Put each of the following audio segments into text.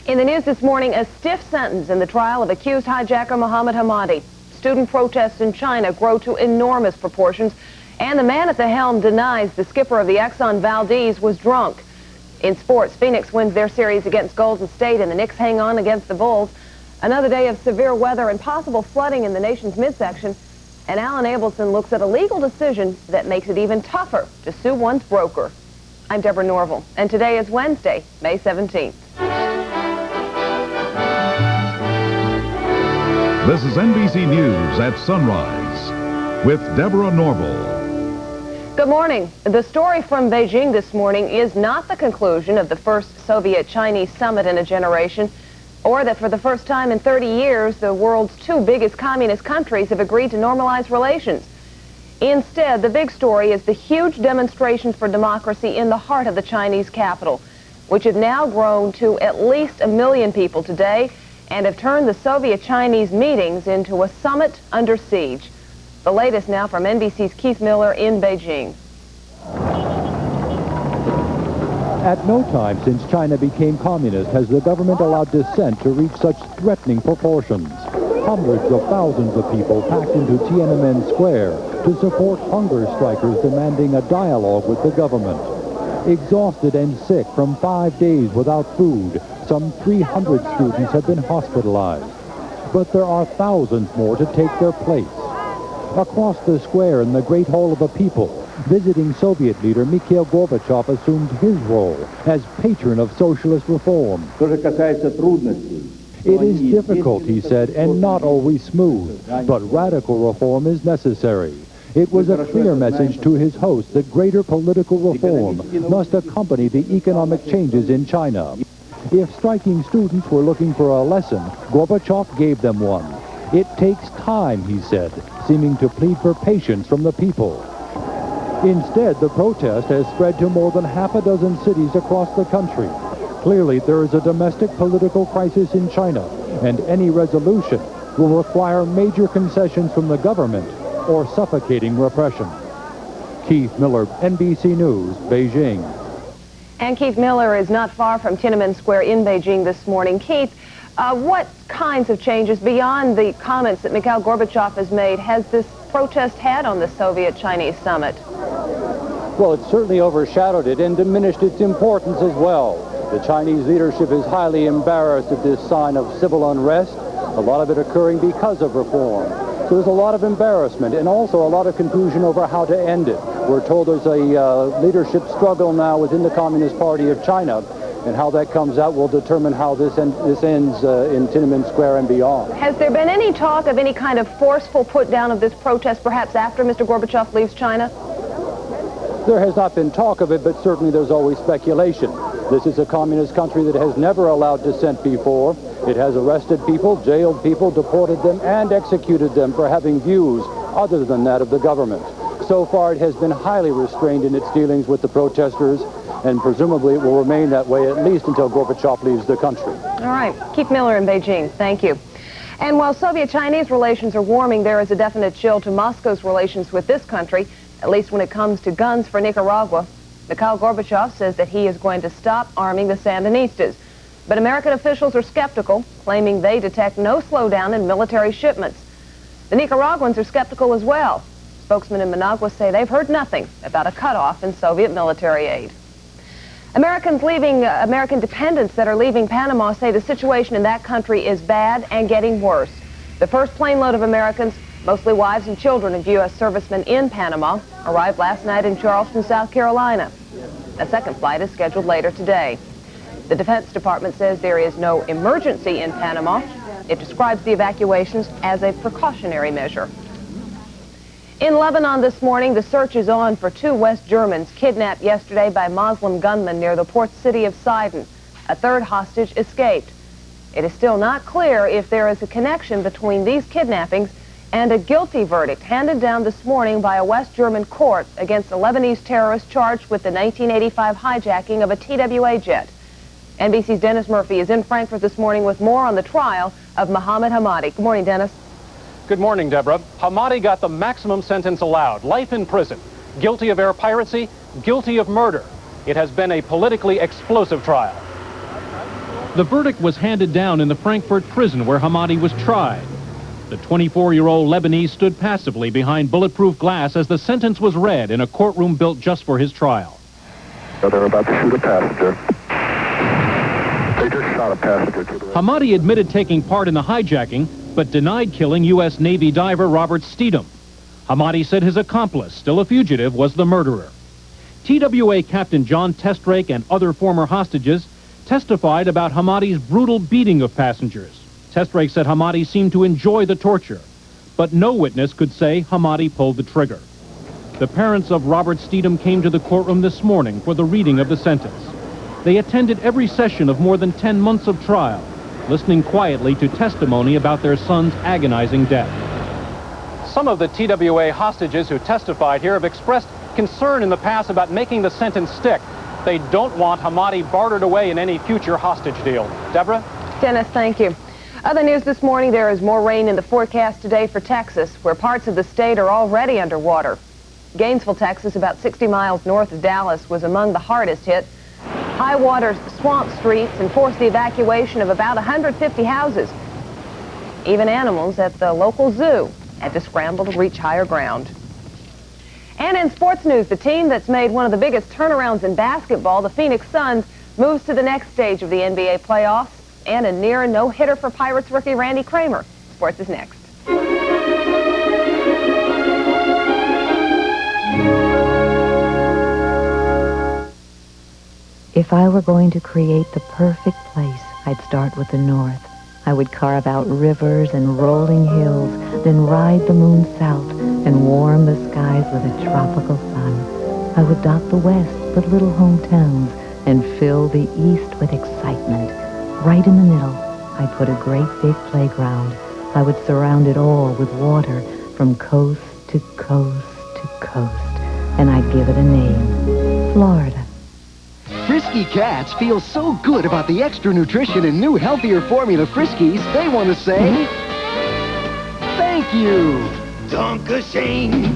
In the news this morning, a stiff sentence in the trial of accused hijacker Mohammed Hamadi. Student protests in China grow to enormous proportions, and the man at the helm denies the skipper of the Exxon Valdez was drunk. In sports, Phoenix wins their series against Golden State, and the Knicks hang on against the Bulls. Another day of severe weather and possible flooding in the nation's midsection, and Alan Abelson looks at a legal decision that makes it even tougher to sue one's broker. I'm Deborah Norville, and today is Wednesday, May 17th. This is NBC News at Sunrise with Deborah Norville. Good morning. The story from Beijing this morning is not the conclusion of the first Soviet-Chinese summit in a generation, or that for the first time in 30 years, the world's two biggest communist countries have agreed to normalize relations. Instead, the big story is the huge demonstrations for democracy in the heart of the Chinese capital, which have now grown to at least 1 million people today and have turned the Soviet-Chinese meetings into a summit under siege. The latest now from NBC's Keith Miller in Beijing. At no time since China became communist has the government allowed dissent to reach such threatening proportions. Hundreds of thousands of people packed into Tiananmen Square to support hunger strikers demanding a dialogue with the government. Exhausted and sick from 5 days without food, some 300 students have been hospitalized. But there are thousands more to take their place. Across the square in the Great Hall of the People, visiting Soviet leader Mikhail Gorbachev assumed his role as patron of socialist reform. It is difficult, he said, and not always smooth, but radical reform is necessary. It was a clear message to his host that greater political reform must accompany the economic changes in China. If striking students were looking for a lesson, Gorbachev gave them one. It takes time, he said, seeming to plead for patience from the people. Instead, the protest has spread to more than half a dozen cities across the country. Clearly, there is a domestic political crisis in China, and any resolution will require major concessions from the government or suffocating repression. Keith Miller, NBC News, Beijing. And Keith Miller is not far from Tiananmen Square in Beijing this morning. Keith, what kinds of changes beyond the comments that Mikhail Gorbachev has made has this protest had on the Soviet-Chinese summit? Well, it certainly overshadowed it and diminished its importance as well. The Chinese leadership is highly embarrassed at this sign of civil unrest, a lot of it occurring because of reform. So there's a lot of embarrassment and also a lot of confusion over how to end it. We're told there's a leadership struggle now within the Communist Party of China, and how that comes out will determine how this ends in Tiananmen Square and beyond. Has there been any talk of any kind of forceful put down of this protest, perhaps after Mr. Gorbachev leaves China? There has not been talk of it, but certainly there's always speculation. This is a communist country that has never allowed dissent before. It has arrested people, jailed people, deported them, and executed them for having views other than that of the government. So far, it has been highly restrained in its dealings with the protesters, and presumably it will remain that way at least until Gorbachev leaves the country. All right. Keith Miller in Beijing. Thank you. And while Soviet-Chinese relations are warming, there is a definite chill to Moscow's relations with this country, at least when it comes to guns for Nicaragua. Mikhail Gorbachev says that he is going to stop arming the Sandinistas. But American officials are skeptical, claiming they detect no slowdown in military shipments. The Nicaraguans are skeptical as well. Spokesmen in Managua say they've heard nothing about a cutoff in Soviet military aid. American dependents that are leaving Panama say the situation in that country is bad and getting worse. The first plane load of Americans, mostly wives and children of U.S. servicemen in Panama, arrived last night in Charleston, South Carolina. A second flight is scheduled later today. The Defense Department says there is no emergency in Panama. It describes the evacuations as a precautionary measure. In Lebanon this morning, the search is on for 2 West Germans kidnapped yesterday by Muslim gunmen near the port city of Sidon. A third hostage escaped. It is still not clear if there is a connection between these kidnappings and a guilty verdict handed down this morning by a West German court against a Lebanese terrorist charged with the 1985 hijacking of a TWA jet. NBC's Dennis Murphy is in Frankfurt this morning with more on the trial of Mohammed Hamadi. Good morning, Dennis. Good morning, Deborah. Hamadi got the maximum sentence allowed, life in prison. Guilty of air piracy, guilty of murder. It has been a politically explosive trial. The verdict was handed down in the Frankfurt prison where Hamadi was tried. The 24-year-old Lebanese stood passively behind bulletproof glass as the sentence was read in a courtroom built just for his trial. They're about to shoot a passenger. They just shot a passenger to the right. Hamadi admitted taking part in the hijacking, but denied killing U.S. Navy diver Robert Steedham. Hamadi said his accomplice, still a fugitive, was the murderer. TWA Captain John Testrake and other former hostages testified about Hamadi's brutal beating of passengers. Testrake said Hamadi seemed to enjoy the torture, but no witness could say Hamadi pulled the trigger. The parents of Robert Steedham came to the courtroom this morning for the reading of the sentence. They attended every session of more than 10 months of trial, listening quietly to testimony about their son's agonizing death. Some of the TWA hostages who testified here have expressed concern in the past about making the sentence stick. They don't want Hamadi bartered away in any future hostage deal. Deborah? Dennis, thank you. Other news this morning, there is more rain in the forecast today for Texas, where parts of the state are already underwater. Gainesville, Texas, about 60 miles north of Dallas, was among the hardest hit. High water swamped streets and forced the evacuation of about 150 houses. Even animals at the local zoo had to scramble to reach higher ground. And in sports news, the team that's made one of the biggest turnarounds in basketball, the Phoenix Suns, moves to the next stage of the NBA playoffs and a near no-hitter for Pirates rookie Randy Kramer. Sports is next. If I were going to create the perfect place, I'd start with the north. I would carve out rivers and rolling hills, then ride the moon south and warm the skies with a tropical sun. I would dot the west with little hometowns and fill the east with excitement. Right in the middle, I'd put a great big playground. I would surround it all with water from coast to coast to coast, and I'd give it a name, Florida. Frisky cats feel so good about the extra nutrition and new healthier formula Friskies, they want to say, thank you. Dankeschön,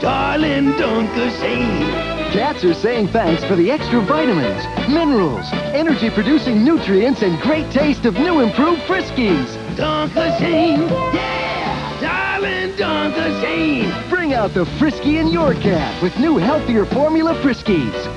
darling, Dankeschön. Cats are saying thanks for the extra vitamins, minerals, energy-producing nutrients, and great taste of new improved Friskies. Dankeschön, yeah, darling, Dankeschön. Bring out the Frisky in your cat with new healthier formula Friskies.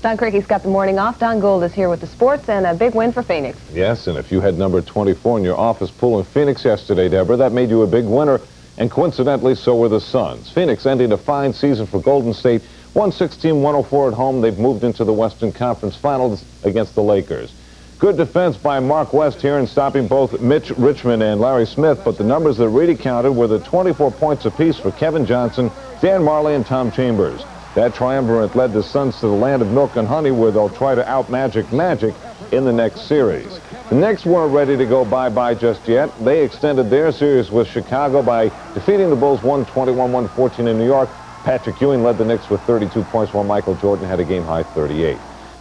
Don Crickey's got the morning off. Don Gould is here with the sports and a big win for Phoenix. Yes, and if you had number 24 in your office pool in Phoenix yesterday, Deborah, that made you a big winner, and coincidentally, so were the Suns. Phoenix ending a fine season for Golden State, 116-104 at home. They've moved into the Western Conference Finals against the Lakers. Good defense by Mark West here in stopping both Mitch Richmond and Larry Smith, but the numbers that really counted were the 24 points apiece for Kevin Johnson, Dan Marley, and Tom Chambers. That triumvirate led the Suns to the land of milk and honey, where they'll try to out-magic Magic in the next series. The Knicks weren't ready to go bye-bye just yet. They extended their series with Chicago by defeating the Bulls 121-114 in New York. Patrick Ewing led the Knicks with 32 points, while Michael Jordan had a game-high 38.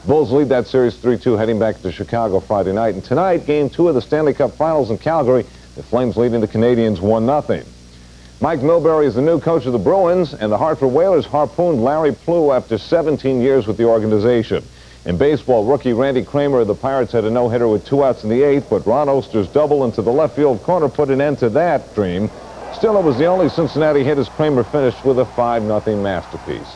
Bulls lead that series 3-2 heading back to Chicago Friday night. And tonight, Game 2 of the Stanley Cup Finals in Calgary. The Flames leading the Canadiens 1-0. Mike Milbury is the new coach of the Bruins, and the Hartford Whalers harpooned Larry Plew after 17 years with the organization. In baseball, rookie Randy Kramer of the Pirates had a no-hitter with 2 outs in the 8th, but Ron Oster's double into the left field corner put an end to that dream. Still, it was the only Cincinnati hit as Kramer finished with a 5-0 masterpiece.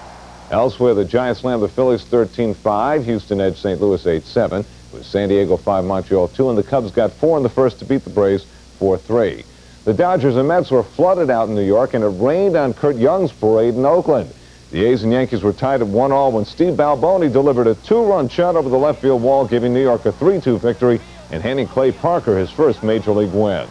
Elsewhere, the Giants slammed the Phillies 13-5. Houston edged St. Louis 8-7. It was San Diego 5, Montreal 2, and the Cubs got 4 in the first to beat the Braves 4-3. The Dodgers and Mets were flooded out in New York, and it rained on Kurt Young's parade in Oakland. The A's and Yankees were tied at 1-1 when Steve Balboni delivered a 2-run shot over the left field wall, giving New York a 3-2 victory and handing Clay Parker his first Major League win.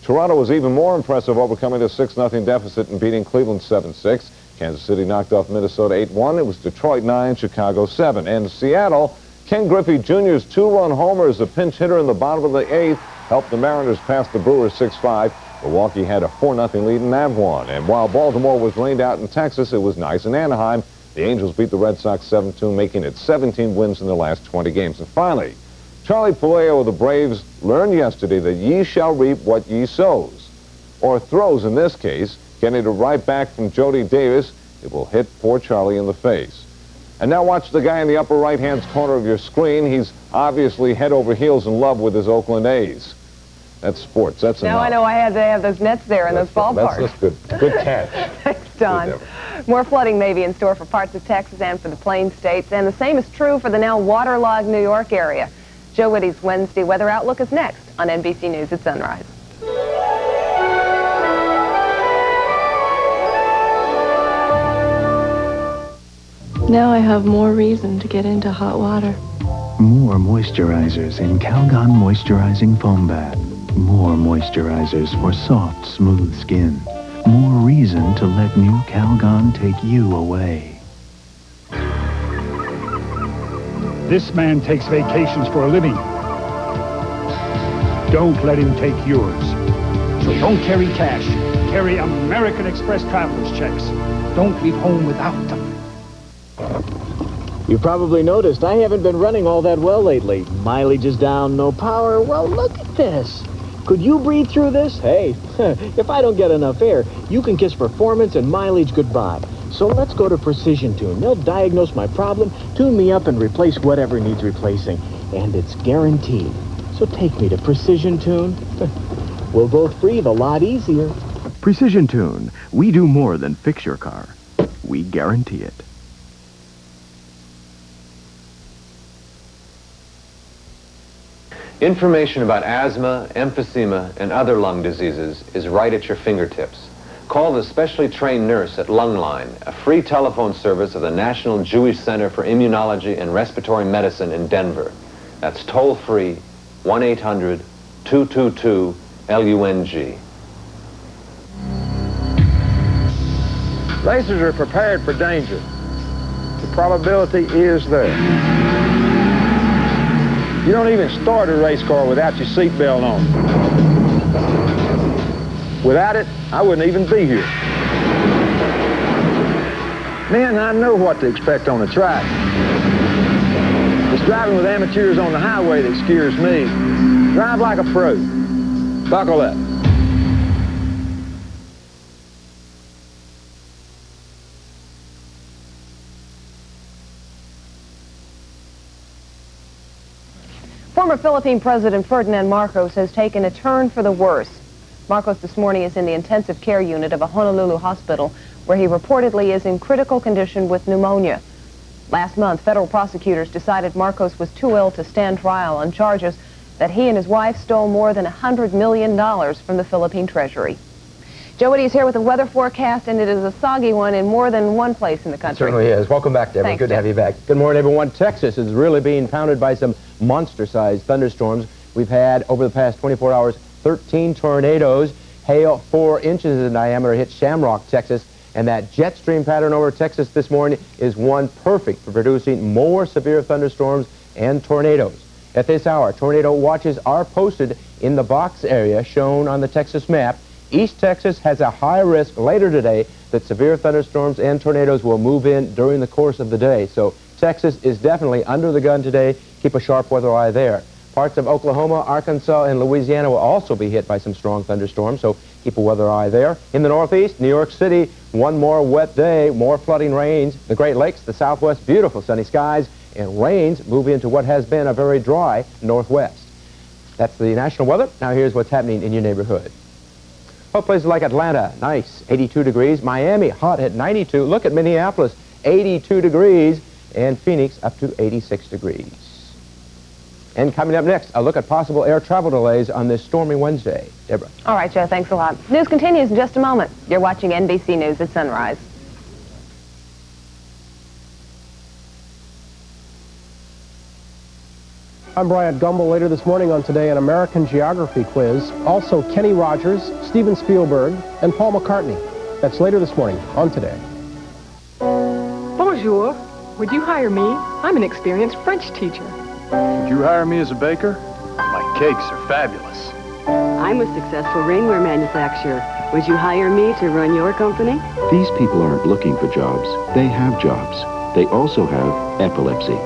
Toronto was even more impressive, overcoming a 6-0 deficit and beating Cleveland 7-6. Kansas City knocked off Minnesota 8-1. It was Detroit 9, Chicago 7. And Seattle, Ken Griffey Jr.'s 2-run homer as a pinch hitter in the bottom of the 8th helped the Mariners pass the Brewers 6-5. Milwaukee had a 4-0 lead in that one. And while Baltimore was rained out in Texas, it was nice in Anaheim. The Angels beat the Red Sox 7-2, making it 17 wins in the last 20 games. And finally, Charlie Puleo of the Braves learned yesterday that ye shall reap what ye sows, or throws in this case, getting it right back from Jody Davis. It will hit poor Charlie in the face. And now watch the guy in the upper right-hand corner of your screen. He's obviously head over heels in love with his Oakland A's. That's sports. That's enough. Now I know I had to have those nets there in those ballparks. That's good. Good catch. Thanks, Don. More flooding may be in store for parts of Texas and for the Plains states, and the same is true for the now waterlogged New York area. Joe Whitty's Wednesday weather outlook is next on NBC News at Sunrise. Now I have more reason to get into hot water. More moisturizers in Calgon Moisturizing Foam Bath. More moisturizers for soft, smooth skin. More reason to let new Calgon take you away. This man takes vacations for a living. Don't let him take yours. So don't carry cash. Carry American Express traveler's checks. Don't leave home without them. You probably noticed I haven't been running all that well lately. Mileage is down, no power. Well, look at this. Could you breathe through this? Hey, if I don't get enough air, you can kiss performance and mileage goodbye. So let's go to Precision Tune. They'll diagnose my problem, tune me up, and replace whatever needs replacing. And it's guaranteed. So take me to Precision Tune. We'll both breathe a lot easier. Precision Tune. We do more than fix your car. We guarantee it. Information about asthma, emphysema, and other lung diseases is right at your fingertips. Call the specially trained nurse at LungLine, a free telephone service of the National Jewish Center for Immunology and Respiratory Medicine in Denver. That's toll-free, 1-800-222-LUNG. Racers are prepared for danger. The probability is there. You don't even start a race car without your seatbelt on. Without it, I wouldn't even be here. Man, I know what to expect on the track. It's driving with amateurs on the highway that scares me. Drive like a pro. Buckle up. Former Philippine President Ferdinand Marcos has taken a turn for the worse. Marcos this morning is in the intensive care unit of a Honolulu hospital where he reportedly is in critical condition with pneumonia. Last month, federal prosecutors decided Marcos was too ill to stand trial on charges that he and his wife stole more than $100 million from the Philippine Treasury. Joe Whitty is here with a weather forecast, and it is a soggy one in more than one place in the country. It certainly is. Welcome back, Deborah. Thanks, Good to have you back. Good morning, everyone. Texas is really being pounded by some monster-sized thunderstorms. We've had, over the past 24 hours, 13 tornadoes. Hail 4 inches in diameter hit Shamrock, Texas. And that jet stream pattern over Texas this morning is one perfect for producing more severe thunderstorms and tornadoes. At this hour, tornado watches are posted in the box area shown on the Texas map. East Texas has a high risk later today that severe thunderstorms and tornadoes will move in during the course of the day. So Texas is definitely under the gun today. Keep a sharp weather eye there. Parts of Oklahoma, Arkansas, and Louisiana will also be hit by some strong thunderstorms, so keep a weather eye there. In the Northeast, New York City, one more wet day, more flooding rains. The Great Lakes, the Southwest, beautiful sunny skies, and rains move into what has been a very dry Northwest. That's the national weather. Now here's what's happening in your neighborhood. Oh, places like Atlanta, nice, 82 degrees. Miami, hot at 92. Look at Minneapolis, 82 degrees. And Phoenix, up to 86 degrees. And coming up next, a look at possible air travel delays on this stormy Wednesday. Deborah. All right, Joe, thanks a lot. News continues in just a moment. You're watching NBC News at Sunrise. I'm Bryant Gumbel. Later this morning on Today, an American Geography quiz. Also, Kenny Rogers, Steven Spielberg, and Paul McCartney. That's later this morning on Today. Bonjour. Would you hire me? I'm an experienced French teacher. Would you hire me as a baker? My cakes are fabulous. I'm a successful rainwear manufacturer. Would you hire me to run your company? These people aren't looking for jobs. They have jobs. They also have epilepsy.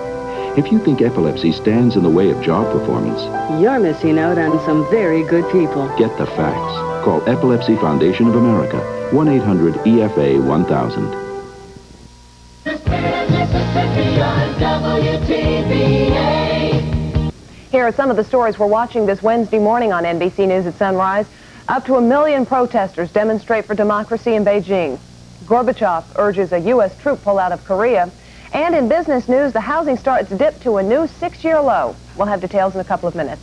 If you think epilepsy stands in the way of job performance, you're missing out on some very good people. Get the facts. Call Epilepsy Foundation of America, 1-800-EFA-1000. Here are some of the stories we're watching this Wednesday morning on NBC News at Sunrise. Up to 1 million protesters demonstrate for democracy in Beijing. Gorbachev urges a U.S. troop pullout of Korea. And in business news, the housing starts dipped to a new 6-year low. We'll have details in a couple of minutes.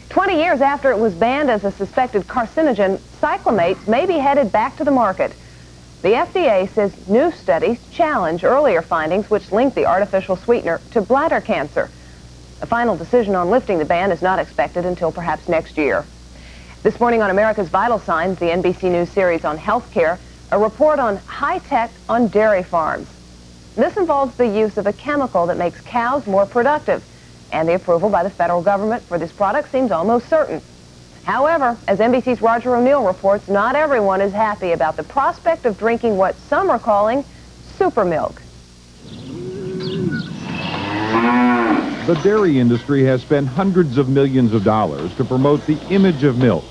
20 years after it was banned as a suspected carcinogen, cyclamates may be headed back to the market. The FDA says new studies challenge earlier findings which link the artificial sweetener to bladder cancer. A final decision on lifting the ban is not expected until perhaps next year. This morning on America's Vital Signs, the NBC News series on healthcare, a report on high-tech on dairy farms. This involves the use of a chemical that makes cows more productive, and the approval by the federal government for this product seems almost certain. However, as NBC's Roger O'Neill reports, not everyone is happy about the prospect of drinking what some are calling super milk. The dairy industry has spent hundreds of millions of dollars to promote the image of milk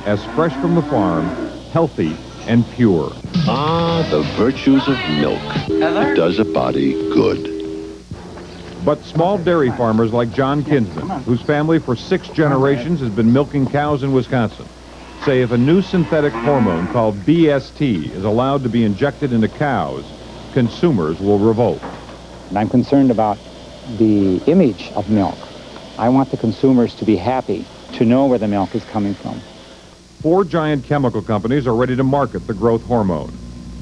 as fresh from the farm, healthy, and pure. Ah, the virtues of milk. It does a body good. But small dairy farmers like John Kinsman, whose family for 6 generations has been milking cows in Wisconsin, say if a new synthetic hormone called BST is allowed to be injected into cows, consumers will revolt. I'm concerned about the image of milk. I want the consumers to be happy, to know where the milk is coming from. 4 giant chemical companies are ready to market the growth hormone.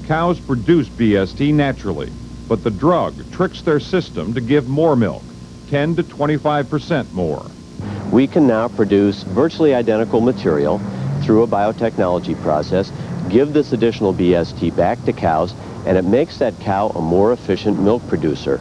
Cows produce BST naturally, but the drug tricks their system to give more milk, 10 to 25% more. We can now produce virtually identical material through a biotechnology process, give this additional BST back to cows, and it makes that cow a more efficient milk producer.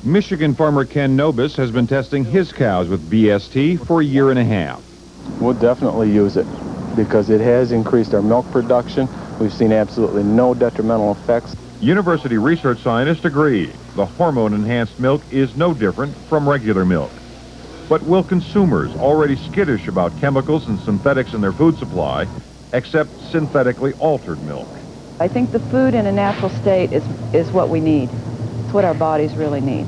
Michigan farmer Ken Nobis has been testing his cows with BST for 1.5 years. We'll definitely use it because it has increased our milk production. We've seen absolutely no detrimental effects. University research scientists agree the hormone-enhanced milk is no different from regular milk. But will consumers, already skittish about chemicals and synthetics in their food supply, accept synthetically altered milk? I think the food in a natural state is what we need. It's what our bodies really need.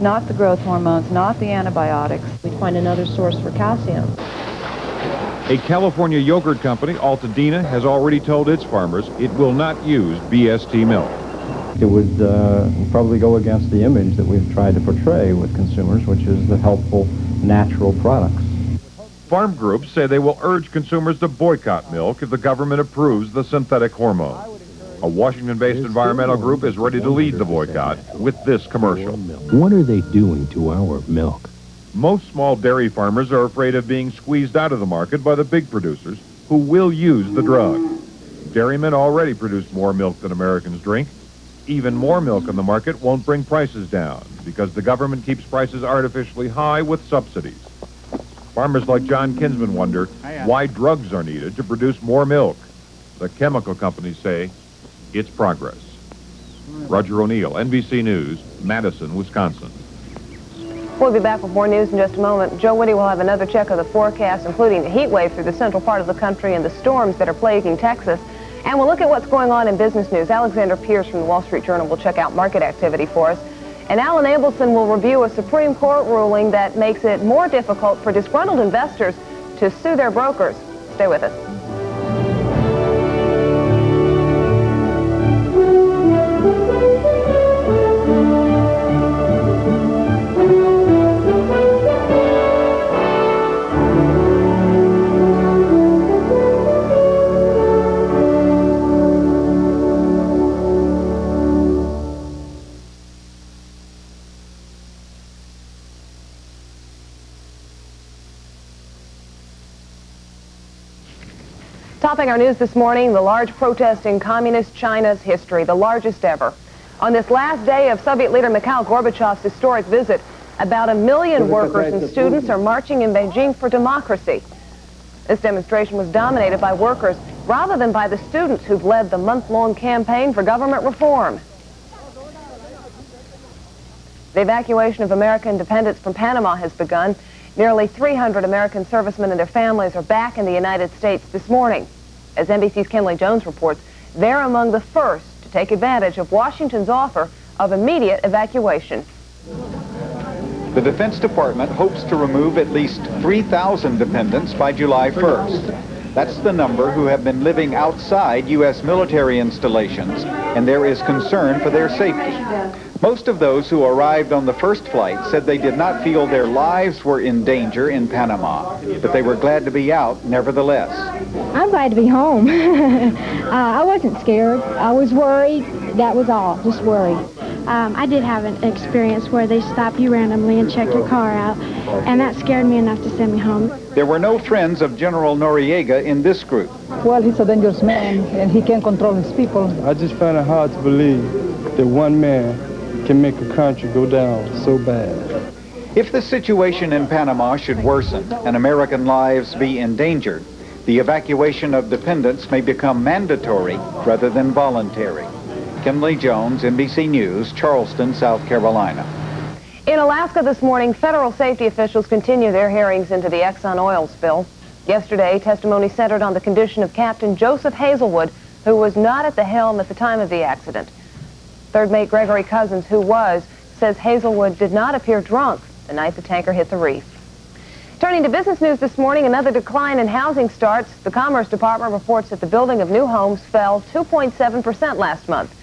Not the growth hormones, not the antibiotics. We'd find another source for calcium. A California yogurt company, Altadena, has already told its farmers it will not use BST milk. It would probably go against the image that we've tried to portray with consumers, which is the helpful, natural products. Farm groups say they will urge consumers to boycott milk if the government approves the synthetic hormone. A Washington-based environmental group is ready to lead the boycott with this commercial. What are they doing to our milk? Most small dairy farmers are afraid of being squeezed out of the market by the big producers who will use the drug. Dairymen already produce more milk than Americans drink. Even more milk on the market won't bring prices down because the government keeps prices artificially high with subsidies. Farmers like John Kinsman wonder why drugs are needed to produce more milk. The chemical companies say it's progress. Roger O'Neill, NBC News, Madison, Wisconsin. We'll be back with more news in just a moment. Joe Woody will have another check of the forecast, including the heat wave through the central part of the country and the storms that are plaguing Texas. And we'll look at what's going on in business news. Alexander Pierce from the Wall Street Journal will check out market activity for us. And Alan Abelson will review a Supreme Court ruling that makes it more difficult for disgruntled investors to sue their brokers. Stay with us. Topping our news this morning, the large protest in communist China's history, the largest ever. On this last day of Soviet leader Mikhail Gorbachev's historic visit, about 1 million workers and students are marching in Beijing for democracy. This demonstration was dominated by workers rather than by the students who've led the month-long campaign for government reform. The evacuation of American dependents from Panama has begun. Nearly 300 American servicemen and their families are back in the United States this morning. As NBC's Kenley Jones reports, they're among the first to take advantage of Washington's offer of immediate evacuation. The Defense Department hopes to remove at least 3,000 dependents by July 1st. That's the number who have been living outside U.S. military installations, and there is concern for their safety. Most of those who arrived on the first flight said they did not feel their lives were in danger in Panama, but they were glad to be out nevertheless. I'm glad to be home. I wasn't scared. I was worried. That was all, just worried. I did have an experience where they stop you randomly and check your car out, and that scared me enough to send me home. There were no friends of General Noriega in this group. Well, he's a dangerous man, and he can't control his people. I just find it hard to believe that one man can make a country go down so bad. If the situation in Panama should worsen and American lives be endangered, the evacuation of dependents may become mandatory rather than voluntary. Kimberly Jones, NBC News, Charleston, South Carolina. In Alaska this morning, federal safety officials continue their hearings into the Exxon oil spill. Yesterday, testimony centered on the condition of Captain Joseph Hazelwood, who was not at the helm at the time of the accident. Third mate Gregory Cousins, who was, says Hazelwood did not appear drunk the night the tanker hit the reef. Turning to business news this morning, another decline in housing starts. The Commerce Department reports that the building of new homes fell 2.7% last month.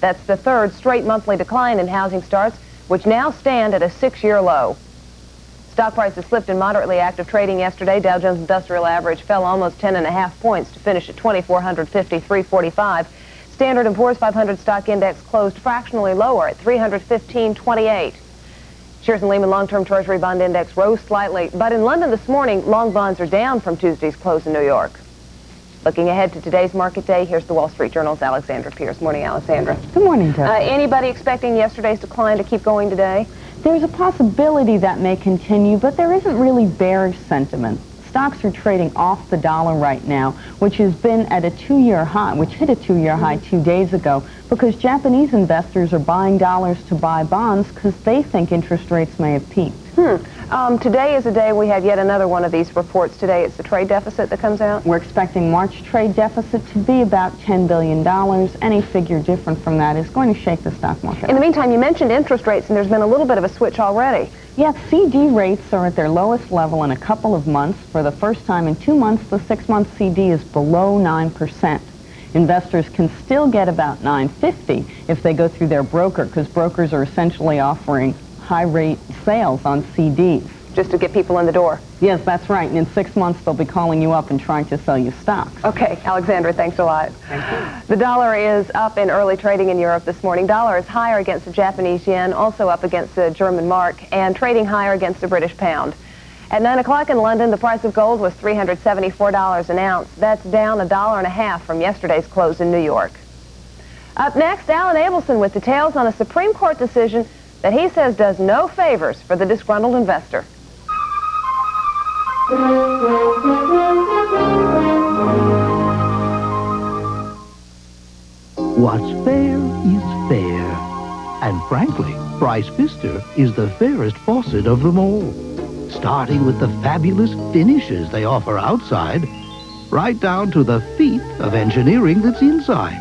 That's the third straight monthly decline in housing starts, which now stand at a 6-year low. Stock prices slipped in moderately active trading yesterday. Dow Jones Industrial Average fell almost 10.5 points to finish at 2,453.45. Standard & Poor's 500 stock index closed fractionally lower at 315.28. Shares and Lehman long-term Treasury bond index rose slightly, but in London this morning, long bonds are down from Tuesday's close in New York. Looking ahead to today's market day, here's the Wall Street Journal's Alexandra Pierce. Morning, Alexandra. Good morning, Deborah. Anybody expecting yesterday's decline to keep going today? There's a possibility that may continue, but there isn't really bearish sentiment. Stocks are trading off the dollar right now, which has been at a 2-year high, which hit a 2-year high 2 days ago, because Japanese investors are buying dollars to buy bonds because they think interest rates may have peaked. Today is a day we have yet another one of these reports. Today it's the trade deficit that comes out. We're expecting March trade deficit to be about $10 billion. Any figure different from that is going to shake the stock market. In the meantime, you mentioned interest rates, and there's been a little bit of a switch already. Yeah, CD rates are at their lowest level in a couple of months. For the first time in 2 months, the 6-month CD is below 9%. Investors can still get about 9.50 if they go through their broker, because brokers are essentially offering high-rate sales on CDs. Just to get people in the door. Yes, that's right. And in 6 months, they'll be calling you up and trying to sell you stocks. Okay, Alexandra, thanks a lot. Thank you. The dollar is up in early trading in Europe this morning. Dollar is higher against the Japanese yen, also up against the German mark, and trading higher against the British pound. At 9 o'clock in London, the price of gold was $374 an ounce. That's down $1.50 from yesterday's close in New York. Up next, Alan Abelson with details on a Supreme Court decision that he says does no favors for the disgruntled investor. What's fair is fair. And frankly, Bryce Pfister is the fairest faucet of them all. Starting with the fabulous finishes they offer outside, right down to the feat of engineering that's inside.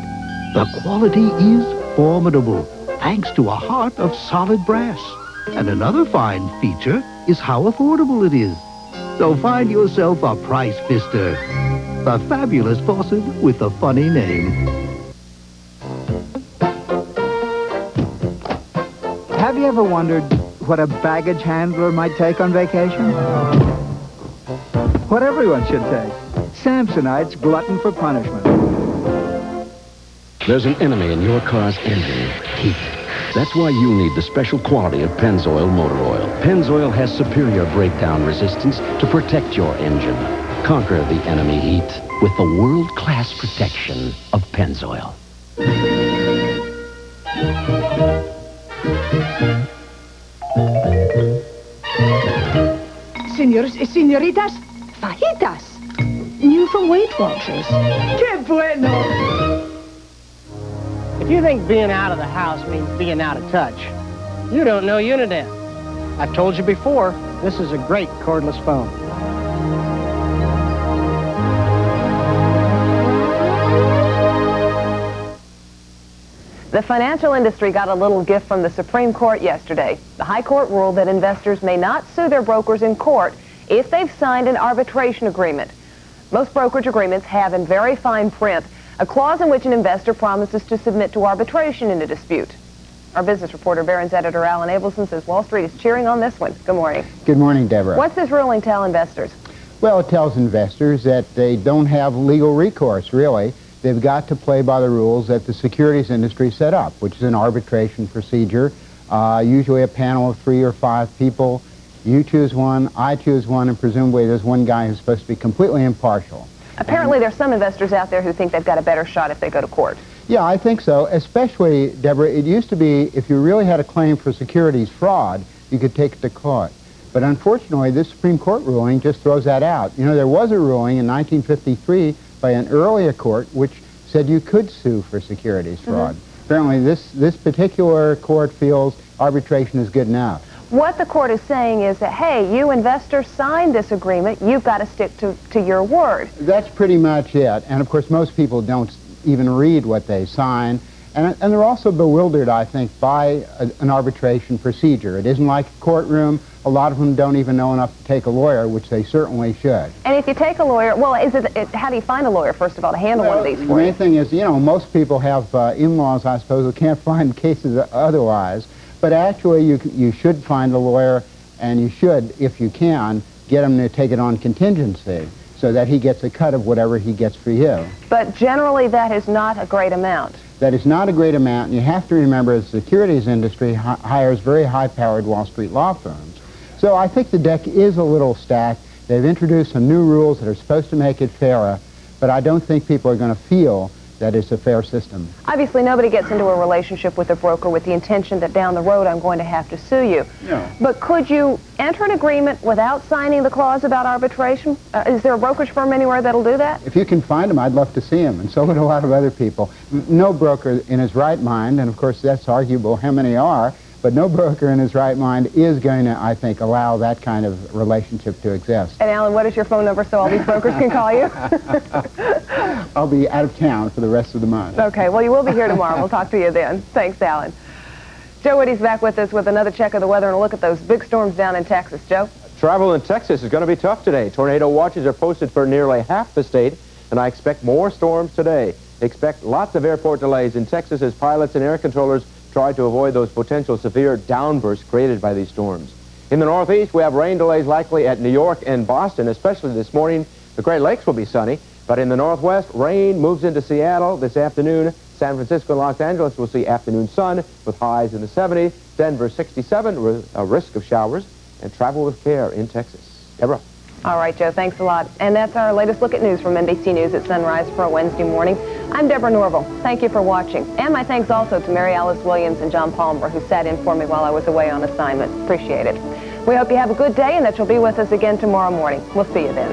The quality is formidable, thanks to a heart of solid brass. And another fine feature is how affordable it is. So find yourself a Price Pfister, the fabulous faucet with a funny name. Have you ever wondered what a baggage handler might take on vacation? What everyone should take. Samsonite's glutton for punishment. There's an enemy in your car's engine, heat. That's why you need the special quality of Pennzoil motor oil. Pennzoil has superior breakdown resistance to protect your engine. Conquer the enemy heat with the world-class protection of Pennzoil. Senores y senoritas, fajitas. New from Weight Watchers. Que bueno! If you think being out of the house means being out of touch, you don't know Uniden. I've told you before, this is a great cordless phone. The financial industry got a little gift from the Supreme Court yesterday. The High Court ruled that investors may not sue their brokers in court if they've signed an arbitration agreement. Most brokerage agreements have in very fine print a clause in which an investor promises to submit to arbitration in a dispute. Our business reporter, Barron's editor Alan Abelson, says Wall Street is cheering on this one. Good morning. Good morning, Deborah. What's this ruling tell investors? Well, it tells investors that they don't have legal recourse, really. They've got to play by the rules that the securities industry set up, which is an arbitration procedure, usually a panel of 3 or 5 people. You choose one, I choose one, and presumably there's one guy who's supposed to be completely impartial. Apparently there's some investors out there who think they've got a better shot if they go to court. Yeah, I think so, especially, Deborah, it used to be if you really had a claim for securities fraud, you could take it to court. But unfortunately, this Supreme Court ruling just throws that out. You know, there was a ruling in 1953 by an earlier court which said you could sue for securities fraud. Apparently, this particular court feels arbitration is good enough. What the court is saying is that, hey, you investors signed this agreement, you've got to stick to your word. That's pretty much it. And of course, most people don't even read what they sign. And they're also bewildered, I think, by an arbitration procedure. It isn't like a courtroom. A lot of them don't even know enough to take a lawyer, which they certainly should. And if you take a lawyer, well, how do you find a lawyer, first of all, to handle one of these for you? The main thing is, you know, most people have in-laws, I suppose, who can't find cases otherwise. But actually, you should find a lawyer, and you should, if you can, get him to take it on contingency, so that he gets a cut of whatever he gets for you. But generally, that is not a great amount. That is not a great amount, and you have to remember the securities industry hires very high-powered Wall Street law firms. So I think the deck is a little stacked. They've introduced some new rules that are supposed to make it fairer, but I don't think people are going to feel that it's a fair system. Obviously, nobody gets into a relationship with a broker with the intention that down the road I'm going to have to sue you. No. But could you enter an agreement without signing the clause about arbitration? Is there a brokerage firm anywhere that'll do that? If you can find them, I'd love to see them, and so would a lot of other people. No broker in his right mind, and of course that's arguable how many are, but no broker in his right mind is going to, I think, allow that kind of relationship to exist. And Alan, what is your phone number so all these brokers can call you? I'll be out of town for the rest of the month. Okay, well, you will be here tomorrow. We'll talk to you then. Thanks, Alan. Joe Woody's back with us with another check of the weather and a look at those big storms down in Texas. Joe? Travel in Texas is going to be tough today. Tornado watches are posted for nearly half the state, and I expect more storms today. Expect lots of airport delays in Texas as pilots and air controllers try to avoid those potential severe downbursts created by these storms. In the Northeast, we have rain delays likely at New York and Boston, especially this morning. The Great Lakes will be sunny, but in the Northwest, rain moves into Seattle this afternoon. San Francisco and Los Angeles will see afternoon sun with highs in the 70s. Denver 67 with a risk of showers, and travel with care in Texas. Deborah. All right, Joe, thanks a lot. And that's our latest look at news from NBC News at Sunrise for a Wednesday morning. I'm Deborah Norville. Thank you for watching. And my thanks also to Mary Alice Williams and John Palmer, who sat in for me while I was away on assignment. Appreciate it. We hope you have a good day and that you'll be with us again tomorrow morning. We'll see you then.